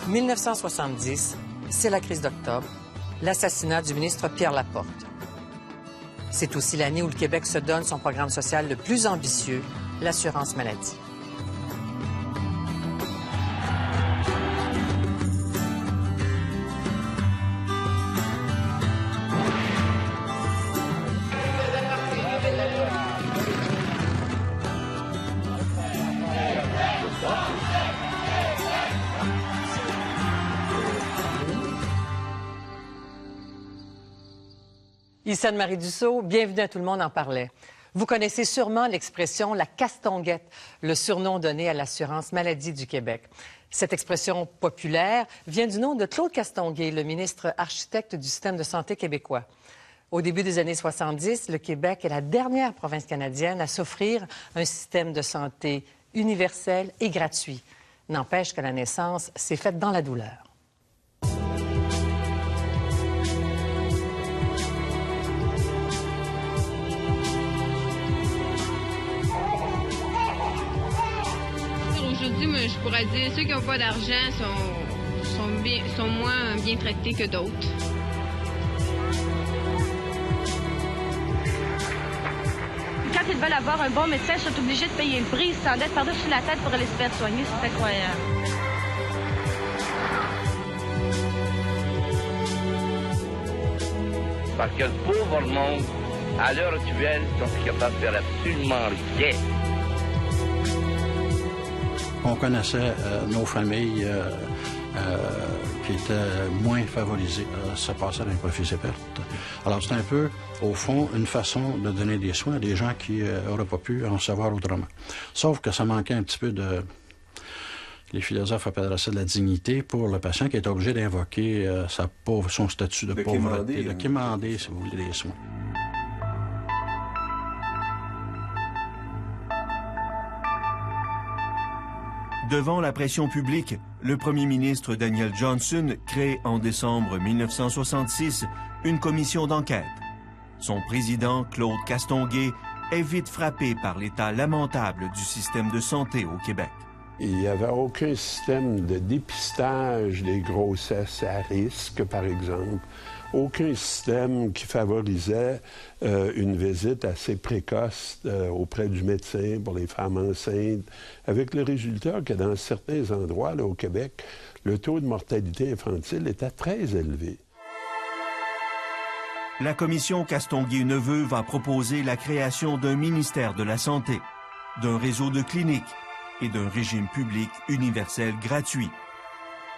1970, c'est la crise d'octobre, l'assassinat du ministre Pierre Laporte. C'est aussi l'année où le Québec se donne son programme social le plus ambitieux, l'assurance maladie. Ici Anne-Marie Dussault, bienvenue à Tout le monde en parlait. Vous connaissez sûrement l'expression « la castonguette », le surnom donné à l'assurance maladie du Québec. Cette expression populaire vient du nom de Claude Castonguay, le ministre architecte du système de santé québécois. Au début des années 70, le Québec est la dernière province canadienne à s'offrir un système de santé universel et gratuit. N'empêche que la naissance s'est faite dans la douleur. Aujourd'hui, moi, je pourrais dire ceux qui n'ont pas d'argent sont moins bien traités que d'autres. Quand ils veulent avoir un bon médecin, ils sont obligés de payer le prix. Ils s'endettent par-dessus la tête pour aller se faire soigner. C'est incroyable. Parce que le pauvre monde, à l'heure actuelle, sont capables de faire absolument rien. On connaissait nos familles qui étaient moins favorisées. Ça passait dans les profits et pertes. Alors c'est un peu, au fond, une façon de donner des soins à des gens qui n'auraient pas pu en savoir autrement. Sauf que ça manquait un petit peu de... Les philosophes appelleraient ça de la dignité pour le patient qui est obligé d'invoquer son statut de pauvreté, de quémander, si vous voulez, des soins. Devant la pression publique, le premier ministre Daniel Johnson crée en décembre 1966 une commission d'enquête. Son président, Claude Castonguay, est vite frappé par l'état lamentable du système de santé au Québec. Il n'y avait aucun système de dépistage des grossesses à risque, par exemple. Aucun système qui favorisait une visite assez précoce auprès du médecin pour les femmes enceintes, avec le résultat que dans certains endroits là, au Québec, le taux de mortalité infantile était très élevé. La commission Castonguay-Neveu va proposer la création d'un ministère de la Santé, d'un réseau de cliniques et d'un régime public universel gratuit.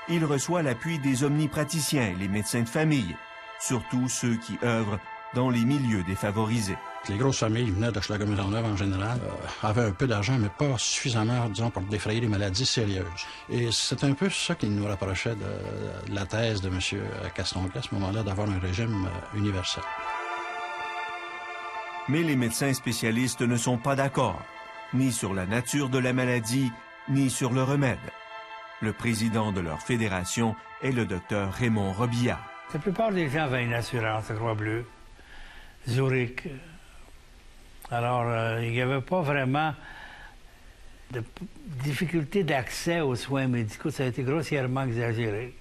Il reçoit l'appui des omnipraticiens et les médecins de famille, surtout ceux qui œuvrent dans les milieux défavorisés. Les grosses familles venaient de la Maisonneuve en général, avaient un peu d'argent, mais pas suffisamment, disons, pour défrayer les maladies sérieuses. Et c'est un peu ça qui nous rapprochait de la thèse de M. Castonguay à ce moment-là, d'avoir un régime universel. Mais les médecins spécialistes ne sont pas d'accord, ni sur la nature de la maladie, ni sur le remède. Le président de leur fédération est le docteur Raymond Robillard. La plupart des gens avaient une assurance, la Croix-Bleue, Zurich. Alors, il n'y avait pas vraiment de difficulté d'accès aux soins médicaux. Ça a été grossièrement exagéré.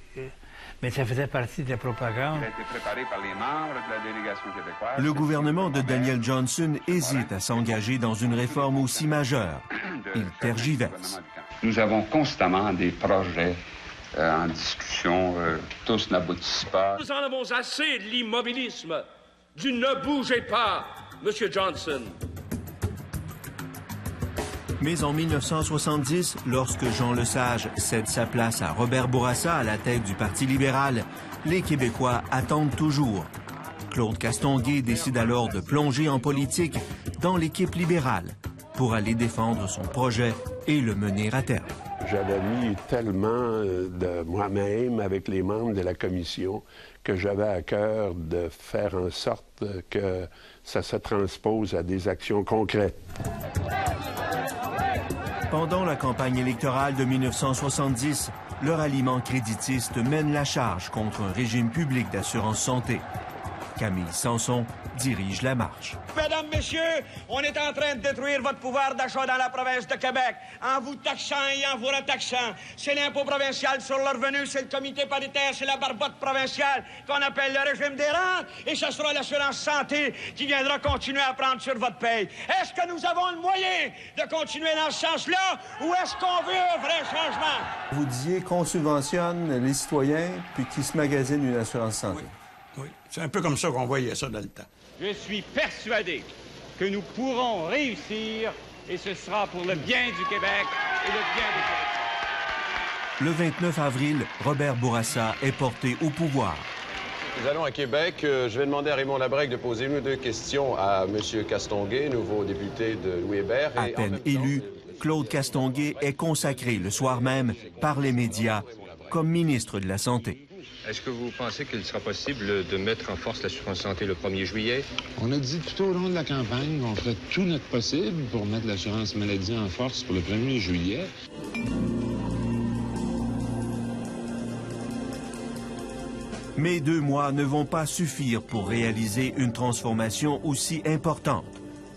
Mais ça faisait partie de la propagande. Il a été préparé par les membres de la délégation québécoise. Le gouvernement de Daniel Johnson hésite à s'engager dans une réforme aussi majeure. Il tergiverse. Nous avons constamment des projets en discussion. Tous n'aboutissent pas. Nous en avons assez de l'immobilisme, du ne bougez pas, M. Johnson. Mais en 1970, lorsque Jean Lesage cède sa place à Robert Bourassa à la tête du Parti libéral, les Québécois attendent toujours. Claude Castonguay décide alors de plonger en politique dans l'équipe libérale pour aller défendre son projet et le mener à terme. J'avais mis tellement de moi-même avec les membres de la commission que j'avais à cœur de faire en sorte que ça se transpose à des actions concrètes. Pendant la campagne électorale de 1970, le ralliement créditiste mène la charge contre un régime public d'assurance santé. Camille Sanson dirige la marche. Mesdames, Messieurs, on est en train de détruire votre pouvoir d'achat dans la province de Québec en vous taxant et en vous retaxant. C'est l'impôt provincial sur le revenu, c'est le comité paritaire, c'est la barbotte provinciale qu'on appelle le régime des rentes et ce sera l'assurance santé qui viendra continuer à prendre sur votre paye. Est-ce que nous avons le moyen de continuer dans ce sens-là ou est-ce qu'on veut un vrai changement? Vous disiez qu'on subventionne les citoyens puis qu'ils se magasinent une assurance santé. Oui, c'est un peu comme ça qu'on voyait ça dans le temps. Je suis persuadé que nous pourrons réussir et ce sera pour le bien du Québec et le bien des Québécois. Le 29 avril, Robert Bourassa est porté au pouvoir. Nous allons à Québec. Je vais demander à Raymond Labrègue de poser une ou deux questions à M. Castonguay, nouveau député de Louis-Hébert. À peine élu, Claude Castonguay est consacré le soir même par les médias comme ministre de la Santé. Est-ce que vous pensez qu'il sera possible de mettre en force l'assurance santé le 1er juillet? On a dit tout au long de la campagne qu'on ferait tout notre possible pour mettre l'assurance maladie en force pour le 1er juillet. Mais 2 mois ne vont pas suffire pour réaliser une transformation aussi importante.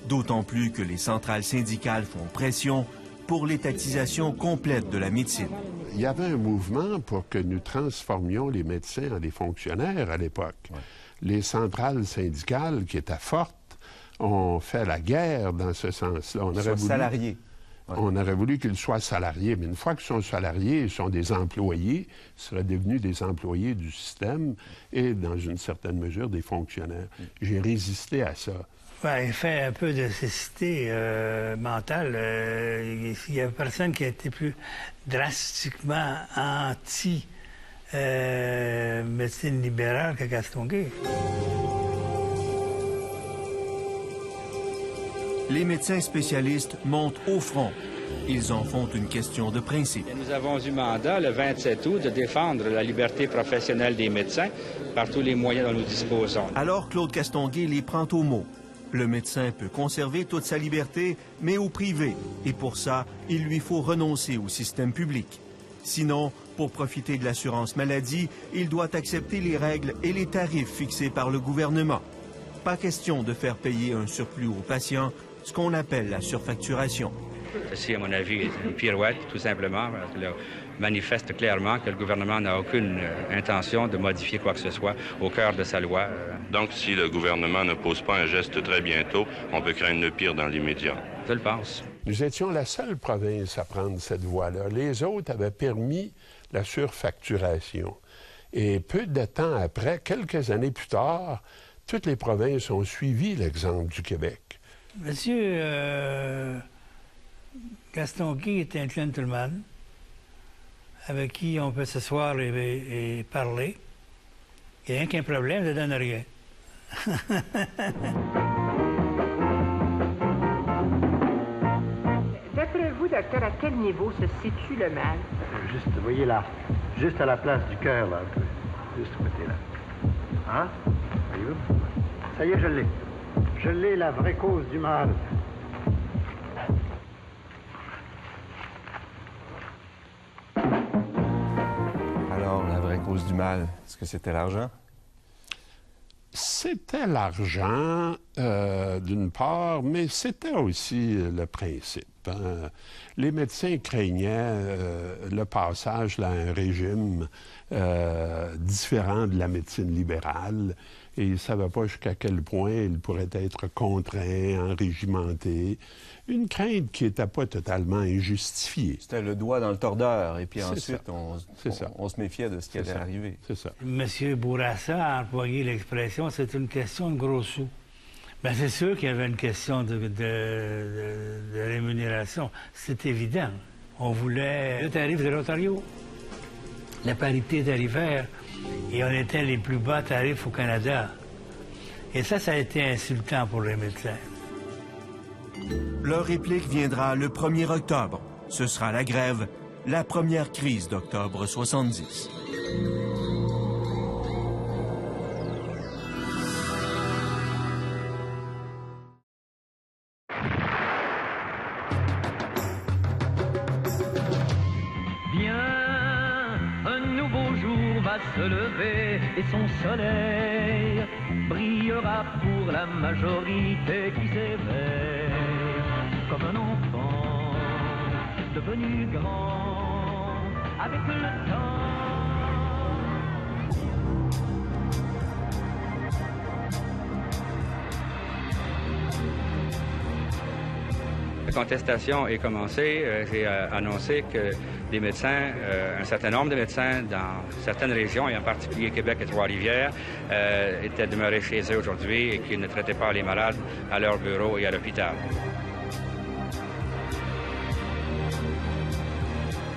D'autant plus que les centrales syndicales font pression pour l'étatisation complète de la médecine. Il y avait un mouvement pour que nous transformions les médecins en des fonctionnaires à l'époque. Ouais. Les centrales syndicales, qui étaient fortes, ont fait la guerre dans ce sens-là. On aurait voulu salariés. Ouais. On aurait voulu qu'ils soient salariés, mais une fois qu'ils sont salariés, ils sont des employés, ils seraient devenus des employés du système et, dans une certaine mesure, des fonctionnaires. J'ai résisté à ça. Ouais, il fait un peu de cécité mentale. Il n'y a personne qui a été plus drastiquement anti-médecine libérale que Castonguay. Les médecins spécialistes montent au front. Ils en font une question de principe. Nous avons eu mandat, le 27 août, de défendre la liberté professionnelle des médecins par tous les moyens dont nous disposons. Alors Claude Castonguay les prend au mot. Le médecin peut conserver toute sa liberté, mais au privé. Et pour ça, il lui faut renoncer au système public. Sinon, pour profiter de l'assurance maladie, il doit accepter les règles et les tarifs fixés par le gouvernement. Pas question de faire payer un surplus aux patients, ce qu'on appelle la surfacturation. Ceci, à mon avis, est une pirouette, tout simplement. Parce que là, manifeste clairement que le gouvernement n'a aucune intention de modifier quoi que ce soit au cœur de sa loi. Donc, si le gouvernement ne pose pas un geste très bientôt, on peut craindre le pire dans l'immédiat. Je le pense. Nous étions la seule province à prendre cette voie-là. Les autres avaient permis la surfacturation. Et peu de temps après, quelques années plus tard, toutes les provinces ont suivi l'exemple du Québec. Monsieur Castonguay est un gentleman avec qui on peut s'asseoir et parler. Il n'y a rien qu'un problème, ça ne donne rien. D'après vous, docteur, à quel niveau se situe le mal? Juste, vous voyez là, juste à la place du cœur, là, un peu. Juste ce côté-là. Hein? Voyez-vous? Ça y est, je l'ai. Je l'ai, la vraie cause du mal. Alors, la vraie cause du mal, est-ce que c'était l'argent? C'était l'argent, d'une part, mais c'était aussi le principe. Hein. Les médecins craignaient le passage à un régime différent de la médecine libérale et ils ne savaient pas jusqu'à quel point il pourrait être contraint, enrégimenté. Une crainte qui n'était pas totalement injustifiée. C'était le doigt dans le tordeur, et puis ensuite, on se méfiait de ce qui allait arriver. C'est ça. M. Bourassa a employé l'expression « c'est une question de gros sous ». Bien, c'est sûr qu'il y avait une question de rémunération. C'est évident. On voulait le tarif de l'Ontario, la parité tarifaire, et on était les plus bas tarifs au Canada. Et ça a été insultant pour les médecins. Leur réplique viendra le 1er octobre. Ce sera la grève, la première crise d'octobre 70. Viens, un nouveau jour va va se lever et son soleil brillera pour la majorité qui s'éveille comme un enfant devenu grand avec le temps. La contestation est commencée. J'ai annoncé que des médecins, un certain nombre de médecins dans certaines régions, et en particulier Québec et Trois-Rivières, étaient demeurés chez eux aujourd'hui et qu'ils ne traitaient pas les malades à leur bureau et à l'hôpital.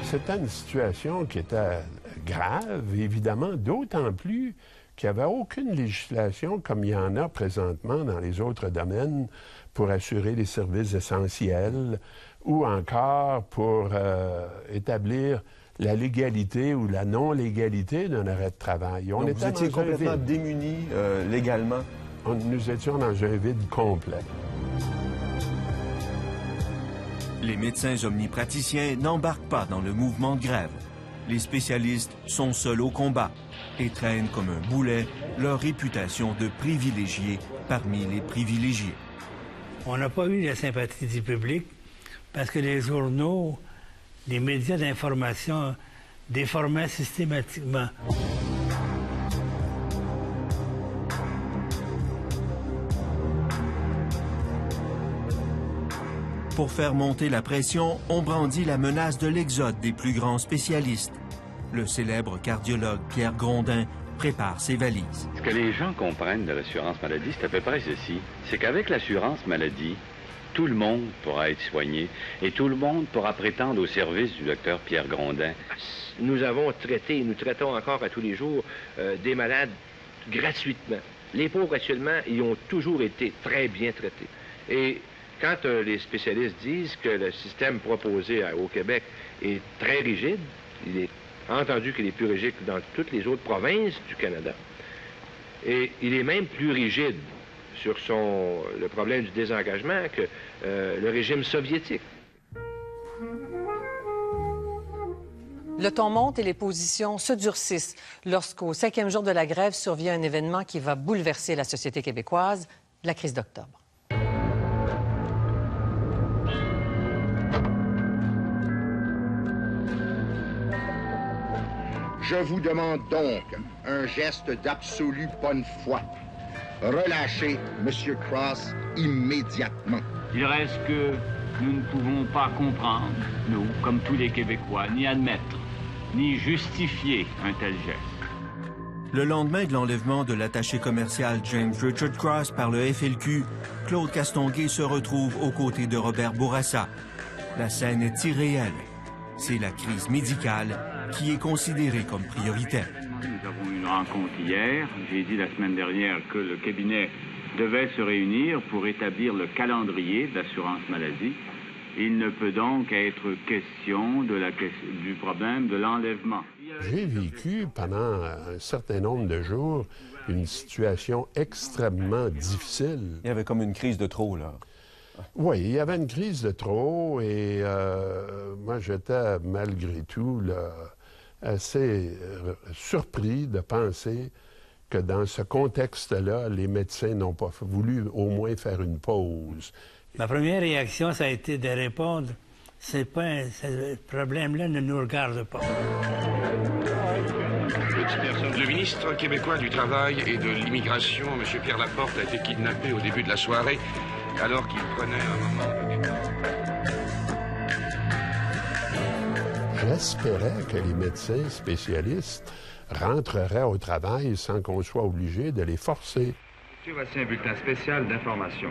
C'était une situation qui était grave, évidemment, d'autant plus qu'il n'y avait aucune législation comme il y en a présentement dans les autres domaines pour assurer les services essentiels ou encore pour établir la légalité ou la non-légalité d'un arrêt de travail. Donc vous étiez complètement démunis légalement? Nous étions dans un vide complet. Les médecins omnipraticiens n'embarquent pas dans le mouvement de grève. Les spécialistes sont seuls au combat et traînent comme un boulet leur réputation de privilégiés parmi les privilégiés. On n'a pas eu la sympathie du public parce que les journaux, les médias d'information déformaient systématiquement. Pour faire monter la pression, on brandit la menace de l'exode des plus grands spécialistes. Le célèbre cardiologue Pierre Grondin prépare ses valises. Ce que les gens comprennent de l'assurance maladie, c'est à peu près ceci. C'est qu'avec l'assurance maladie, tout le monde pourra être soigné et tout le monde pourra prétendre au service du docteur Pierre Grondin. Nous avons traité et nous traitons encore à tous les jours des malades gratuitement. Les pauvres actuellement, ils ont toujours été très bien traités. Et quand les spécialistes disent que le système proposé au Québec est très rigide, il est entendu qu'il est plus rigide que dans toutes les autres provinces du Canada. Et il est même plus rigide sur le problème du désengagement que le régime soviétique. Le ton monte et les positions se durcissent lorsqu'au 5e jour de la grève survient un événement qui va bouleverser la société québécoise, la crise d'octobre. Je vous demande donc un geste d'absolue bonne foi. Relâchez M. Cross immédiatement. Il reste que nous ne pouvons pas comprendre, nous, comme tous les Québécois, ni admettre, ni justifier un tel geste. Le lendemain de l'enlèvement de l'attaché commercial James Richard Cross par le FLQ, Claude Castonguay se retrouve aux côtés de Robert Bourassa. La scène est irréelle. C'est la crise médicale qui est considérée comme prioritaire. Nous avons eu une rencontre hier. J'ai dit la semaine dernière que le cabinet devait se réunir pour établir le calendrier de l'assurance maladie. Il ne peut donc être question du problème de l'enlèvement. J'ai vécu pendant un certain nombre de jours une situation extrêmement difficile. Il y avait comme une crise de trop, là. Oui, il y avait une crise de trop et moi, j'étais malgré tout là, assez surpris de penser que dans ce contexte-là, les médecins n'ont pas voulu au moins faire une pause. Ma première réaction, ça a été de répondre « ce problème-là ne nous regarde pas ». Le ministre québécois du Travail et de l'Immigration, M. Pierre Laporte, a été kidnappé au début de la soirée alors qu'il prenait un moment de... J'espérais que les médecins spécialistes rentreraient au travail sans qu'on soit obligé de les forcer. Voici un bulletin spécial d'information.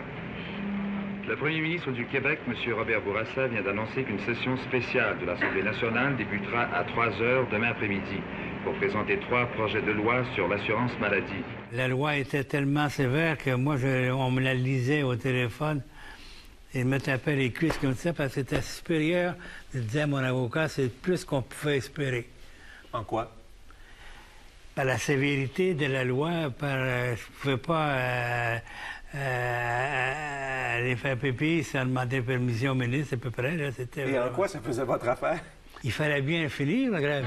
Le premier ministre du Québec, M. Robert Bourassa, vient d'annoncer qu'une session spéciale de l'Assemblée nationale débutera à 3 heures demain après-midi pour présenter 3 projets de loi sur l'assurance maladie. La loi était tellement sévère que moi, on me la lisait au téléphone et il me tapait les cuisses comme ça parce que c'était supérieur. Je disais à mon avocat, c'est plus qu'on pouvait espérer. En quoi? Par la sévérité de la loi, je ne pouvais pas aller faire pipi sans demander permission au ministre, à peu près. Là, et en quoi ça faisait votre affaire? Il fallait bien finir, la grève.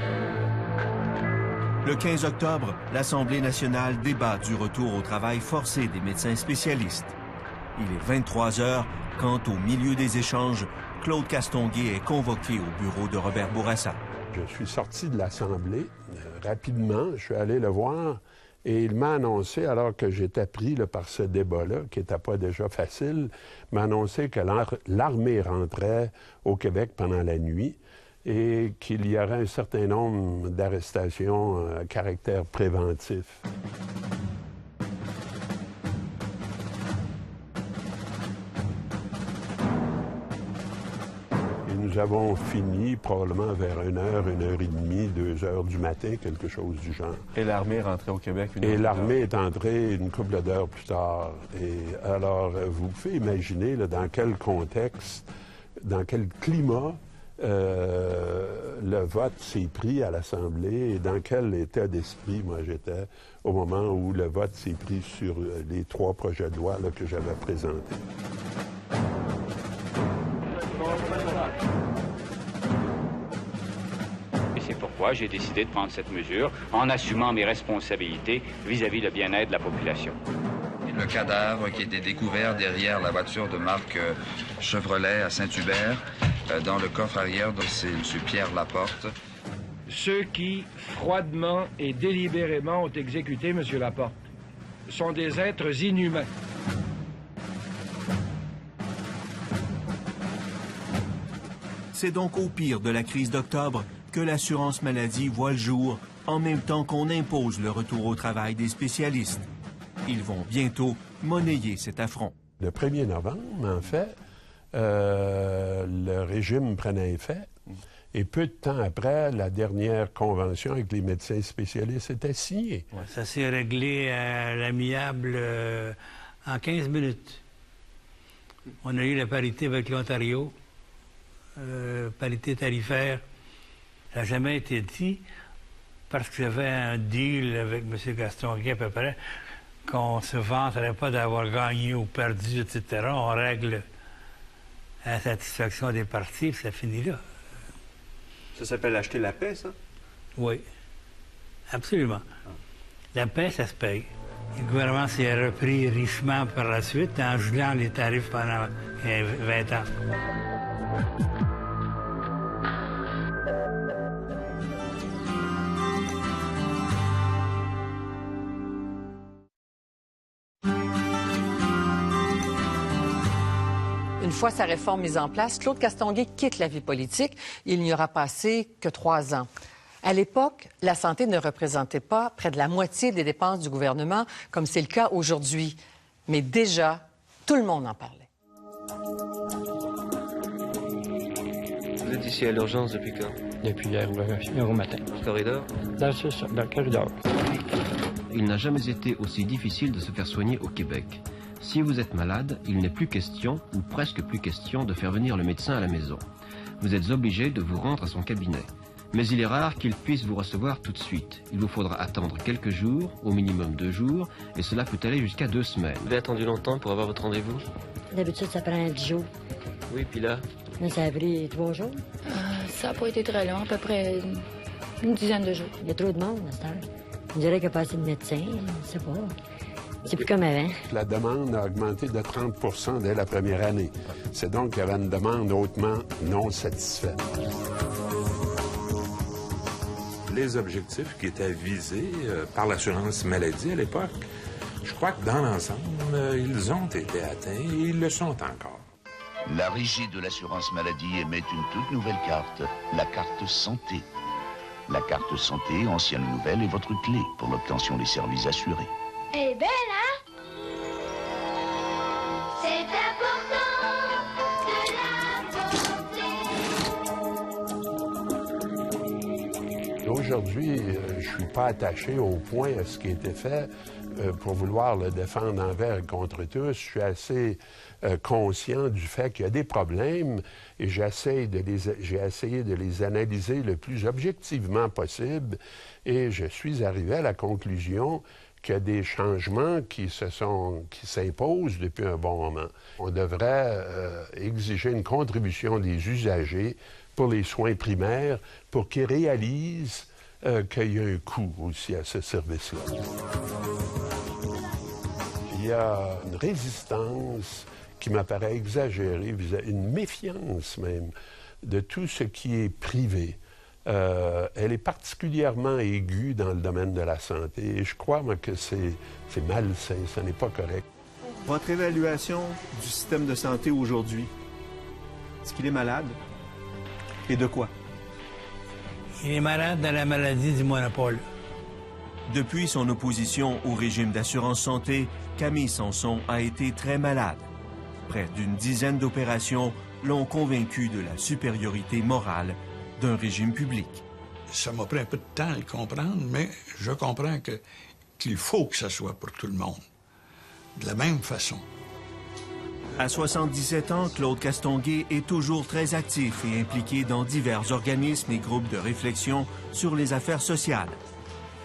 Le 15 octobre, l'Assemblée nationale débat du retour au travail forcé des médecins spécialistes. Il est 23 heures quand, au milieu des échanges, Claude Castonguay est convoqué au bureau de Robert Bourassa. Je suis sorti de l'Assemblée rapidement, je suis allé le voir et il m'a annoncé, alors que j'étais pris par ce débat-là, qui n'était pas déjà facile, m'a annoncé que l'armée rentrait au Québec pendant la nuit et qu'il y aurait un certain nombre d'arrestations à caractère préventif. Nous avons fini probablement vers 1h30, 2h du matin, quelque chose du genre. Et l'armée est rentrée au Québec une heure Et plus l'armée tard. est entrée une couple d'heures plus tard. Et alors, vous pouvez imaginer là, dans quel contexte, dans quel climat le vote s'est pris à l'Assemblée et dans quel état d'esprit moi j'étais au moment où le vote s'est pris sur les 3 projets de loi là, que j'avais présentés. Et c'est pourquoi j'ai décidé de prendre cette mesure en assumant mes responsabilités vis-à-vis le bien-être de la population. Le cadavre qui était découvert derrière la voiture de marque Chevrolet à Saint-Hubert, dans le coffre arrière, c'est M. Pierre Laporte. Ceux qui, froidement et délibérément, ont exécuté M. Laporte sont des êtres inhumains. C'est donc au pire de la crise d'octobre que l'assurance maladie voit le jour, en même temps qu'on impose le retour au travail des spécialistes. Ils vont bientôt monnayer cet affront. Le 1er novembre, en fait, le régime prenait effet. Et peu de temps après, la dernière convention avec les médecins spécialistes était signée. Ouais, ça s'est réglé à l'amiable en 15 minutes. On a eu la parité avec l'Ontario, parité tarifaire. Ça n'a jamais été dit parce qu'il y avait un deal avec M. Castonguay à peu près qu'on ne se vanterait pas d'avoir gagné ou perdu, etc. On règle à la satisfaction des partis, puis ça finit là. Ça s'appelle acheter la paix, ça? Oui, absolument. La paix, ça se paye. Le gouvernement s'est repris richement par la suite en gelant les tarifs pendant 20 ans. Une fois sa réforme mise en place, Claude Castonguay quitte la vie politique. Il n'y aura passé que 3 ans. À l'époque, la santé ne représentait pas près de la moitié des dépenses du gouvernement, comme c'est le cas aujourd'hui. Mais déjà, tout le monde en parlait. Vous êtes ici à l'urgence depuis quand? Depuis hier au matin. Le corridor? Là, c'est ça, dans le corridor. Il n'a jamais été aussi difficile de se faire soigner au Québec. Si vous êtes malade, il n'est plus question, ou presque plus question, de faire venir le médecin à la maison. Vous êtes obligé de vous rendre à son cabinet. Mais il est rare qu'il puisse vous recevoir tout de suite. Il vous faudra attendre quelques jours, au minimum 2 jours, et cela peut aller jusqu'à 2 semaines. Vous avez attendu longtemps pour avoir votre rendez-vous? D'habitude, ça prend 10 jours. Oui, puis là? Mais ça a pris 3 jours. Ça n'a pas été très long, à peu près une dizaine de jours. Il y a trop de monde à cette heure. On dirait qu'il n'y a pas assez de médecins, je sais pas. C'est plus comme avant. La demande a augmenté de 30 dès la première année. C'est donc qu'il y avait une demande hautement non satisfaite. Les objectifs qui étaient visés par l'assurance maladie à l'époque, je crois que dans l'ensemble, ils ont été atteints et ils le sont encore. La Régie de l'assurance maladie émet une toute nouvelle carte, la carte santé. La carte santé, ancienne ou nouvelle, est votre clé pour l'obtention des services assurés. Elle est belle, hein? C'est important de la beauté. Aujourd'hui, je ne suis pas attaché au point à ce qui a été fait pour vouloir le défendre envers et contre tous. Je suis assez conscient du fait qu'il y a des problèmes et j'ai essayé de les analyser le plus objectivement possible et je suis arrivé à la conclusion qu'il y a des changements qui s'imposent depuis un bon moment. On devrait exiger une contribution des usagers pour les soins primaires, pour qu'ils réalisent qu'il y a un coût aussi à ce service-là. Il y a une résistance qui m'apparaît exagérée, une méfiance même de tout ce qui est privé. Elle est particulièrement aiguë dans le domaine de la santé et je crois moi, que c'est malsain, ce n'est pas correct. Votre évaluation du système de santé aujourd'hui, est-ce qu'il est malade? Et de quoi? Il est malade de la maladie du monopole. Depuis son opposition au régime d'assurance santé, Camille Sanson a été très malade. Près d'une dizaine d'opérations l'ont convaincu de la supériorité morale d'un régime public. Ça m'a pris un peu de temps à le comprendre, mais je comprends qu'il faut que ça soit pour tout le monde, de la même façon. À 77 ans, Claude Castonguay est toujours très actif et impliqué dans divers organismes et groupes de réflexion sur les affaires sociales.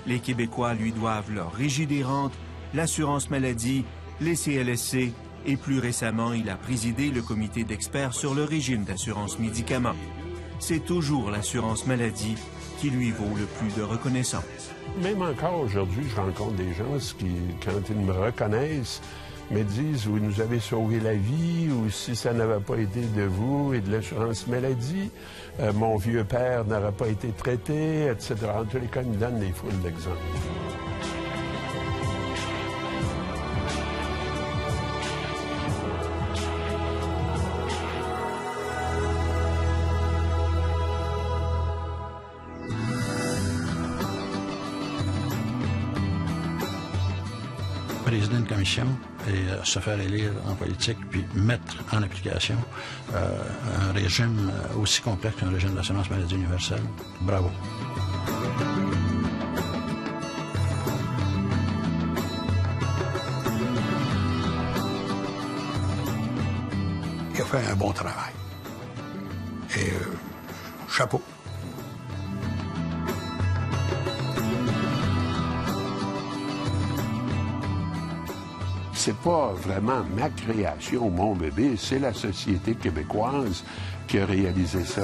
Les Québécois lui doivent leur régie des rentes, l'assurance maladie, les CLSC et plus récemment, il a présidé le comité d'experts sur le régime d'assurance médicaments. C'est toujours l'assurance maladie qui lui vaut le plus de reconnaissance. Même encore aujourd'hui, je rencontre des gens qui, quand ils me reconnaissent, me disent « Vous nous avez sauvé la vie » ou « Si ça n'avait pas été de vous et de l'assurance maladie, mon vieux père n'aurait pas été traité, etc. » En tous les cas, ils me donnent des foules d'exemples. Président de commission et se faire élire en politique, puis mettre en application un régime aussi complexe qu'un régime d'assurance maladie universelle. Bravo. Il a fait un bon travail. Et chapeau. C'est pas vraiment ma création, mon bébé, c'est la société québécoise qui a réalisé ça.